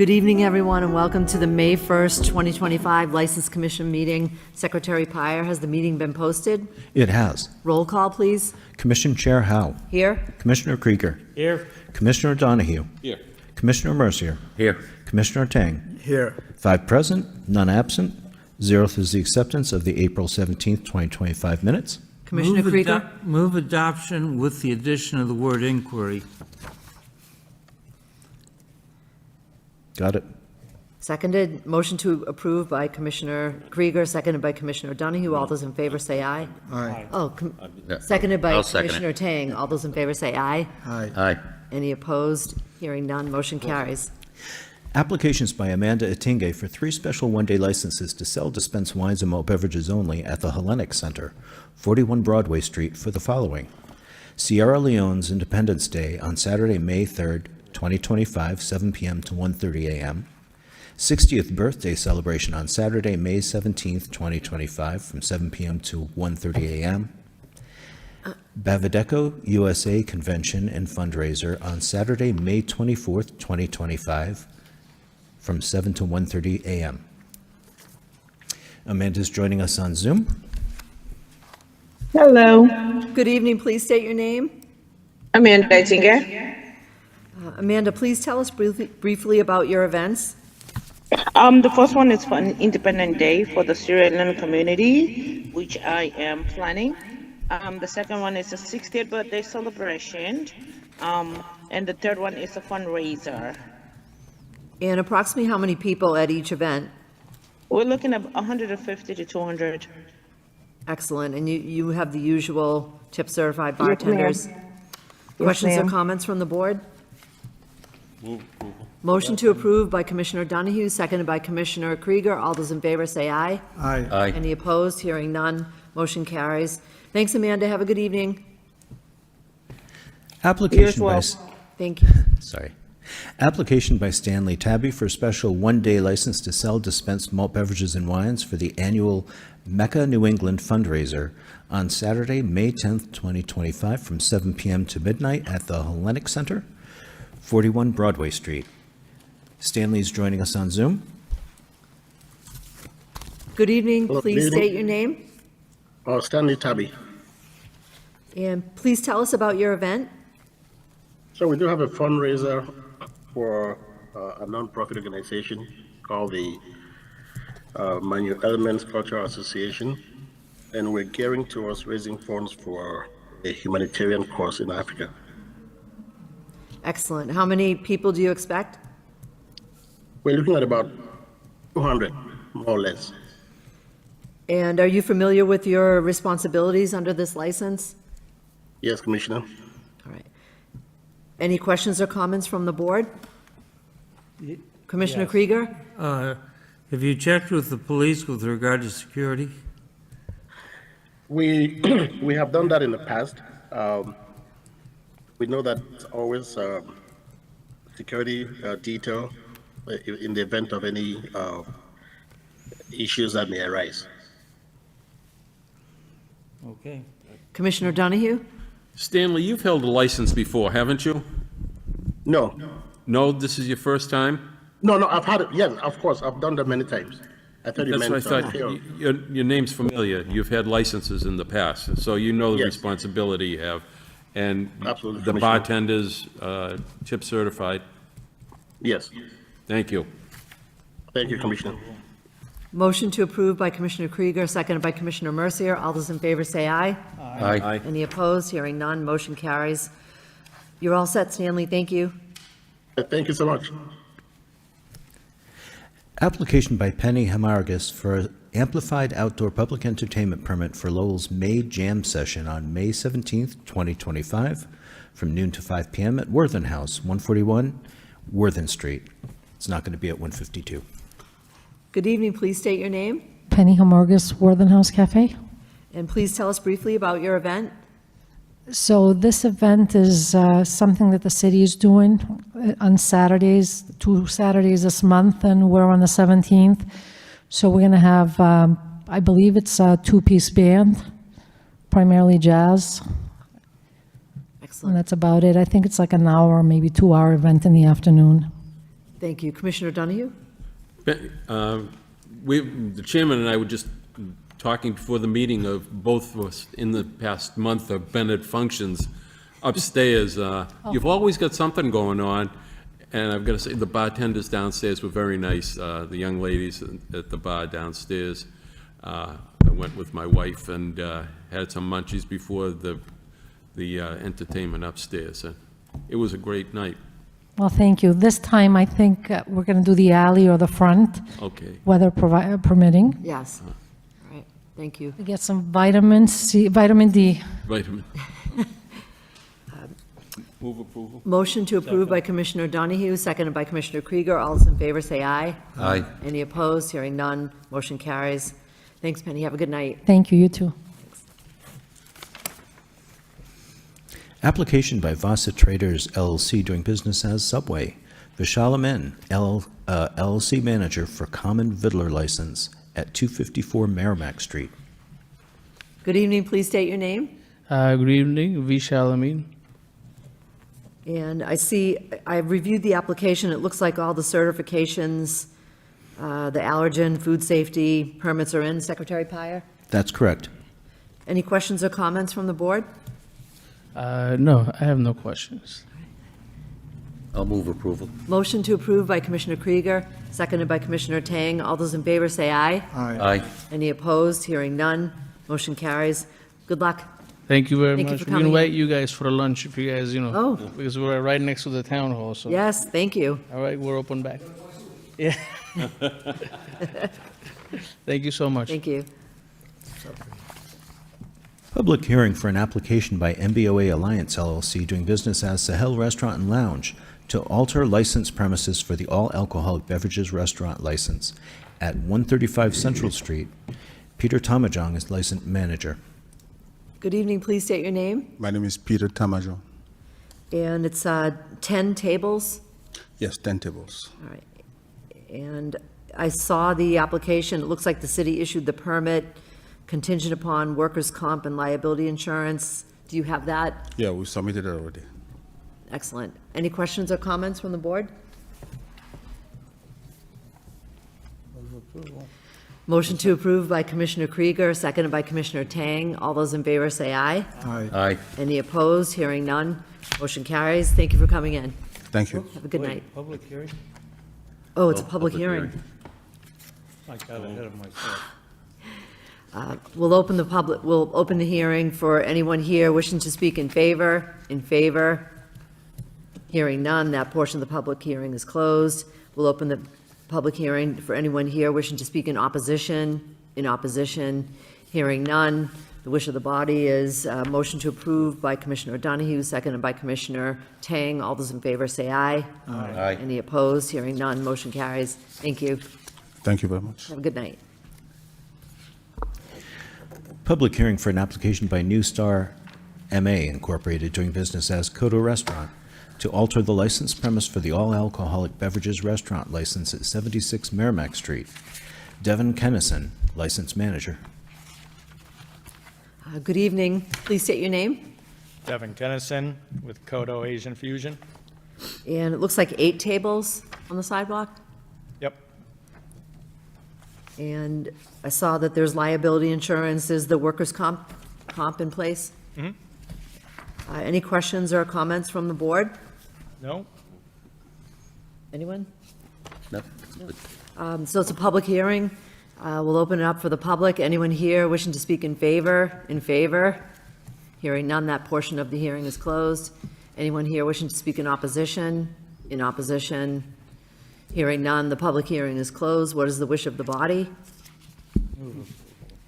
Good evening, everyone, and welcome to the May 1st, 2025 License Commission meeting. Secretary Pyer, has the meeting been posted? It has. Roll call, please. Commission Chair Howe. Here. Commissioner Krieger. Here. Commissioner Donahue. Here. Commissioner Mercier. Here. Commissioner Tang. Here. 5 present, none absent. 0th is the acceptance of the April 17th, 2025 minutes. Commissioner Krieger? Move adoption with the addition of the word inquiry. Got it. Seconded. Motion to approve by Commissioner Krieger, seconded by Commissioner Donahue. All those in favor say aye. Aye. Oh, seconded by I'll second it. Commissioner Tang. All those in favor say aye. Aye. Aye. Any opposed? Hearing none, motion carries. Applications by Amanda Atinge for 3 special one-day licenses to sell dispense wines and malt beverages only at the Hellenic Center, 41 Broadway Street, for the following: Sierra Leone's Independence Day on Saturday, May 3rd, 2025, 7 p.m. to 1:30 a.m. 60th birthday celebration on Saturday, May 17th, 2025, from 7 p.m. to 1:30 a.m. Bavideco USA Convention and Fundraiser on Saturday, May 24th, 2025, from 7 to 1:30 a.m. Amanda's joining us on Zoom. Hello, Good evening. Please state your name. Amanda Ettinger. Amanda, please tell us briefly about your events. The first one is for an Independent Day for the Sierra Leone community, which I am planning. The second one is a 60th birthday celebration, and the third one is a fundraiser. And approximately how many people at each event? We're looking at 150 to 200. Excellent. And you have the usual tip-certified Yes, ma'am. bartenders? Questions or ma'am. comments from the board? Motion to approve by Commissioner Donahue, seconded by Commissioner Krieger. All those in favor say aye. Aye. Aye. Any opposed? Hearing none. Motion carries. Thanks, Amanda. Have a good evening. Application by, well. Thank you. sorry. Application by Stanley Tabby for a special one-day license to sell dispensed malt beverages and wines for the annual Mecca New England fundraiser on Saturday, May 10th, 2025, from 7 p.m. to midnight at the Hellenic Center, 41 Broadway Street. Stanley's joining us on Zoom. Good evening. Hello, Please good evening. state your name. Stanley Tabby. And please tell us about your event. So we do have a fundraiser for a nonprofit organization called the Manual Elements Cultural Association, and we're gearing towards raising funds for a humanitarian cause in Africa. Excellent. How many people do you expect? We're looking at about 200, more or less. And are you familiar with your responsibilities under this license? Yes, Commissioner. All right. Any questions or comments from the board? Commissioner Yes. Krieger? Have you checked with the police with regard to security? We we have done that in the past. We know that it's always security detail in the event of any issues that may arise. Okay. Commissioner Donahue? Stanley, you've held a license before, haven't you? No, No, this is your first time? no, I've had it. Yes, of course, I've done that many times. I thought you That's what I meant. thought. Your name's familiar. You've had licenses in the past, so you know the Yes. responsibility you have. And Absolutely, the Commissioner. bartenders, tip certified. Yes, Thank you. thank you, Commissioner. Motion to approve by Commissioner Krieger, seconded by Commissioner Mercier. All those in favor say aye. Aye. Any opposed? Hearing none, motion carries. You're all set, Stanley. Thank you. Thank you so much. Application by Penny Hamargis for amplified outdoor public entertainment permit for Lowell's May Jam Session on May 17th, 2025, from noon to 5 p.m. at Worthen House, 141 Worthen Street. It's not going to be at 152. Good evening. Please state your name. Penny Hamorgas, Worthen House Cafe. And please tell us briefly about your event. So this event is something that the city is doing on Saturdays, 2 Saturdays this month, and we're on the 17th. So we're going to have, I believe it's a 2-piece band, primarily jazz, and Excellent. that's about it. I think it's like an hour, maybe 2-hour event in the afternoon. Thank you. Commissioner Donahue? The chairman and I were just talking before the meeting of both of us in the past month have been at functions upstairs. You've always got something going on, and I've got to say, the bartenders downstairs were very nice, the young ladies at the bar downstairs. I went with my wife and had some munchies before the entertainment upstairs. It was a great night. Well, thank you. This time, I think we're going to do the alley or the front, Okay. weather permitting. Yes. All right, thank you. To get some vitamin C, vitamin D. Vitamin. Move approval. Motion to approve by Commissioner Donahue, seconded by Commissioner Krieger. All those in favor say aye. Aye. Any opposed? Hearing none, motion carries. Thanks, Penny. Have a good night. Thank you, you too. Application by Vasa Traders LLC doing business as Subway. Vishal Amen, LLC manager for common vittler license at 254 Merrimack Street. Good evening. Please state your name. Good evening, Vishal Amin. And I see, I've reviewed the application. It looks like all the certifications, the allergen, food safety permits are in. Secretary Pyer? That's correct. Any questions or comments from the board? No, I have no questions. I'll move approval. Motion to approve by Commissioner Krieger, seconded by Commissioner Tang. All those in favor say aye. Aye. Any opposed? Hearing none, motion carries. Good luck. Thank you very Thank you much. for We coming invite in. you guys for a lunch if you guys, Oh. because we're right next to the town hall, so. Yes, thank you. All right, we're open back. Yeah. Thank you so much. Thank you. Public hearing for an application by MBOA Alliance LLC doing business as Sahel Restaurant and Lounge to alter licensed premises for the all-alcoholic beverages restaurant license at 135 Central Street. Peter Tamajong is licensed manager. Good evening. Please state your name. My name is Peter Tamajo. And it's 10 tables. Yes, 10 tables. All right. And I saw the application. It looks like the city issued the permit contingent upon workers' comp and liability insurance. Do you have that? Yeah, we submitted it already. Excellent. Any questions or comments from the board? Motion to approve by Commissioner Krieger, seconded by Commissioner Tang. All those in favor say aye. Aye. Any opposed? Hearing none. Motion carries. Thank you for coming in. Thank you. Have a good night. Public hearing? Oh, it's a public hearing. I got ahead of myself. We'll open the hearing for anyone here wishing to speak in favor. Hearing none, that portion of the public hearing is closed. We'll open the public hearing for anyone here wishing to speak in opposition. Hearing none, the wish of the body is motion to approve by Commissioner Donahue, seconded by Commissioner Tang. All those in favor say aye. Aye. Any opposed? Hearing none, motion carries. Thank you. Thank you very much. Have a good night. Public hearing for an application by New Star MA Incorporated doing business as Kodo Restaurant to alter the license premise for the all-alcoholic beverages restaurant license at 76 Merrimack Street. Devin Kennison, license manager. Good evening. Please state your name. Devin Kennison with Kodo Asian Fusion. And it looks like 8 tables on the sidewalk. Yep. And I saw that there's liability insurance. Is the workers' comp in place? Mhm. Any questions or comments from the board? No? Anyone? No. So it's a public hearing. We'll open it up for the public. Anyone here wishing to speak in favor? Hearing none, that portion of the hearing is closed. Anyone here wishing to speak in opposition? Hearing none, the public hearing is closed. What is the wish of the body?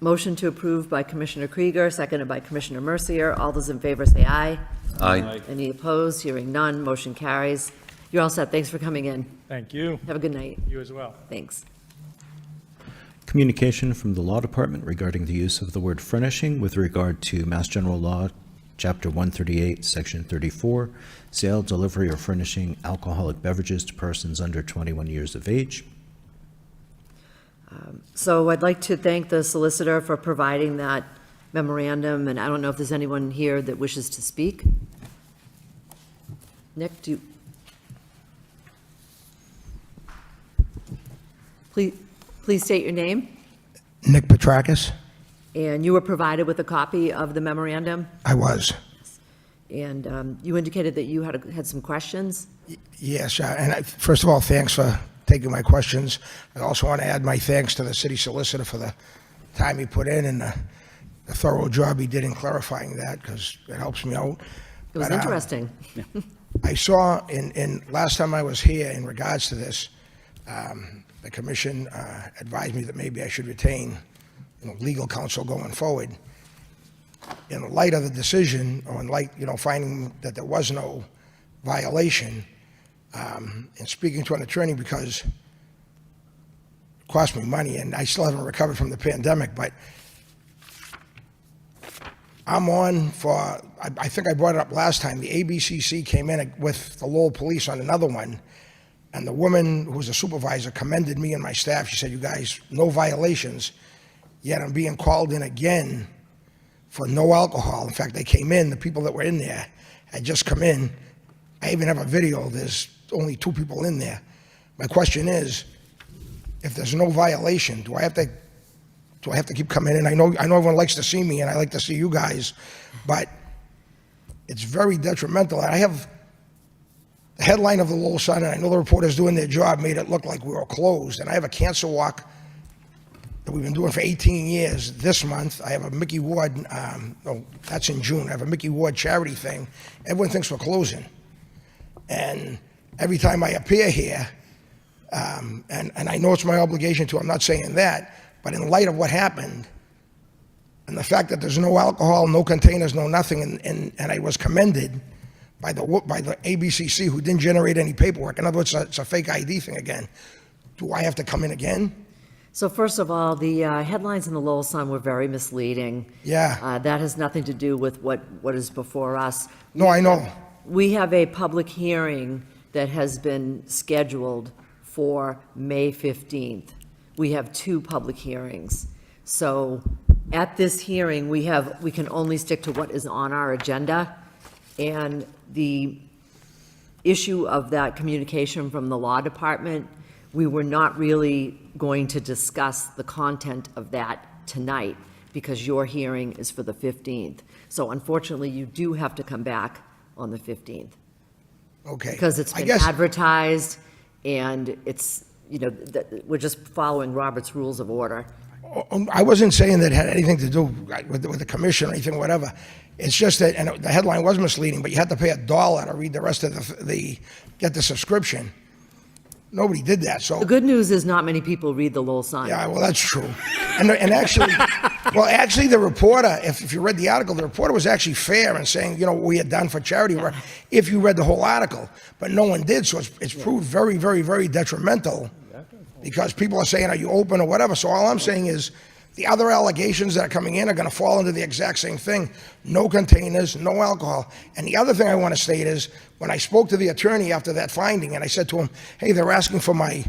Motion to approve by Commissioner Krieger, seconded by Commissioner Mercier. All those in favor say aye. Aye. Any opposed? Hearing none, motion carries. You're all set. Thanks for coming in. Thank you. Have a good night. You as well. Thanks. Communication from the Law Department regarding the use of the word furnishing with regard to Mass General Law, Chapter 138, Section 34, sale, delivery, or furnishing alcoholic beverages to persons under 21 years of age. So I'd like to thank the solicitor for providing that memorandum, and I don't know if there's anyone here that wishes to speak. Nick, do you? Please state your name, Nick Petrakis. and you were provided with a copy of the memorandum, I was. and you indicated that you had some questions. Yes, first of all, thanks for taking my questions. I also want to add my thanks to the city solicitor for the time he put in and the thorough job he did in clarifying that, because it helps me out. It was But, interesting. I saw in last time I was here in regards to this, the commission advised me that maybe I should retain, legal counsel going forward. In light of the decision, or in light, finding that there was no violation, and speaking to an attorney, because it cost me money and I still haven't recovered from the pandemic, but I'm on for, I think I brought it up last time, the ABCC came in with the Lowell Police on another one, and the woman who was a supervisor commended me and my staff. She said, "You guys, no violations," yet I'm being called in again for no alcohol. In fact, they came in, the people that were in there had just come in. I even have a video, there's only 2 people in there. My question is, if there's no violation, do I have to keep coming in? I know everyone likes to see me, and I like to see you guys, but it's very detrimental. I have the headline of the Lowell Sun, and I know the reporters doing their job made it look like we were closed, and I have a cancer walk that we've been doing for 18 years this month. I have a Mickey Ward, that's in June. I have a Mickey Ward charity thing. Everyone thinks we're closing. And every time I appear here, and I know it's my obligation to, I'm not saying that, but in light of what happened, and the fact that there's no alcohol, no containers, no nothing, and I was commended by the ABCC, who didn't generate any paperwork. In other words, it's a fake ID thing again. Do I have to come in again? So first of all, the headlines in the Lowell Sun were very misleading. Yeah. That has nothing to do with what is before us. No, I know. We have a public hearing that has been scheduled for May 15th. We have 2 public hearings. So at this hearing, we can only stick to what is on our agenda. And the issue of that communication from the law department, we were not really going to discuss the content of that tonight, because your hearing is for the 15th. So unfortunately, you do have to come back on the 15th. Okay. Because it's been advertised, and it's, we're just following Robert's Rules of Order. I wasn't saying that it had anything to do with the commission or anything, whatever. It's just that, and the headline was misleading, but you had to pay $1 to read the rest of get the subscription. Nobody did that, so. The good news is not many people read the Lowell Sun. Yeah, well, that's true. And actually, actually, the reporter, if you read the article, the reporter was actually fair in saying, what we had done for charity work, if you read the whole article, but no one did, so it's proved very, very, very detrimental, because people are saying, are you open or whatever. So all I'm saying is, the other allegations that are coming in are going to fall into the exact same thing. No containers, no alcohol. And the other thing I want to state is, when I spoke to the attorney after that finding, and I said to him, hey, they're asking for my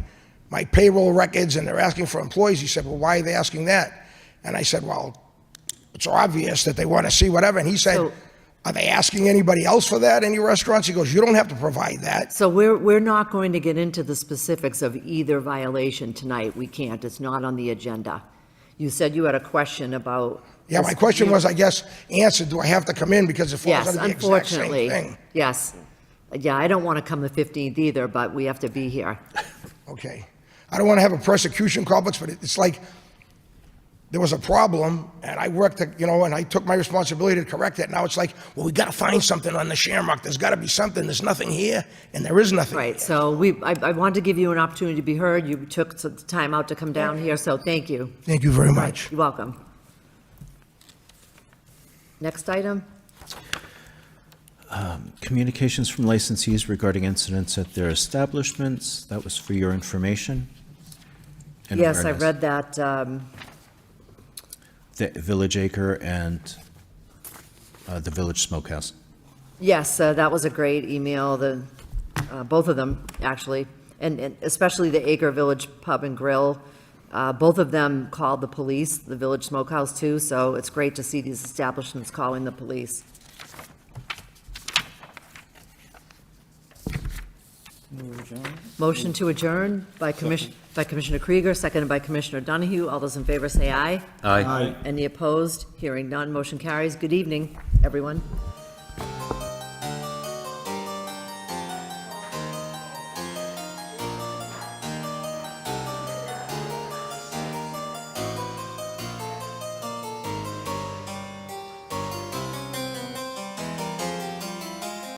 payroll records, and they're asking for employees. He said, well, why are they asking that? And I said, well, it's obvious that they want to see whatever. And he said, are they asking anybody else for that, any restaurants? He goes, you don't have to provide that. So we're not going to get into the specifics of either violation tonight. We can't. It's not on the agenda. You said you had a question about. Yeah, my question was, I guess, answered, do I have to come in because it falls under the exact same thing? Yes. Yeah, I don't want to come the 15th either, but we have to be here. Okay. I don't want to have a persecution complex, but it's like there was a problem, and I worked, and I took my responsibility to correct it. Now it's like, well, we got to find something on the Shamrock. There's got to be something. There's nothing here, and there is nothing. Right. So I wanted to give you an opportunity to be heard. You took some time out to come down here, so thank you. Thank you very much. You're welcome. Next item. Communications from licensees regarding incidents at their establishments. That was for your information. and Yes, I awareness. read that. The Village Acre and the Village Smokehouse. Yes, that was a great email, both of them, actually, and especially the Acre Village Pub and Grill. Both of them called the police, the Village Smokehouse too, so it's great to see these establishments calling the police. Motion to adjourn by Commissioner Krieger, seconded by Commissioner Donahue. All those in favor say aye. Aye. Any opposed? Hearing none, motion carries. Good evening, everyone.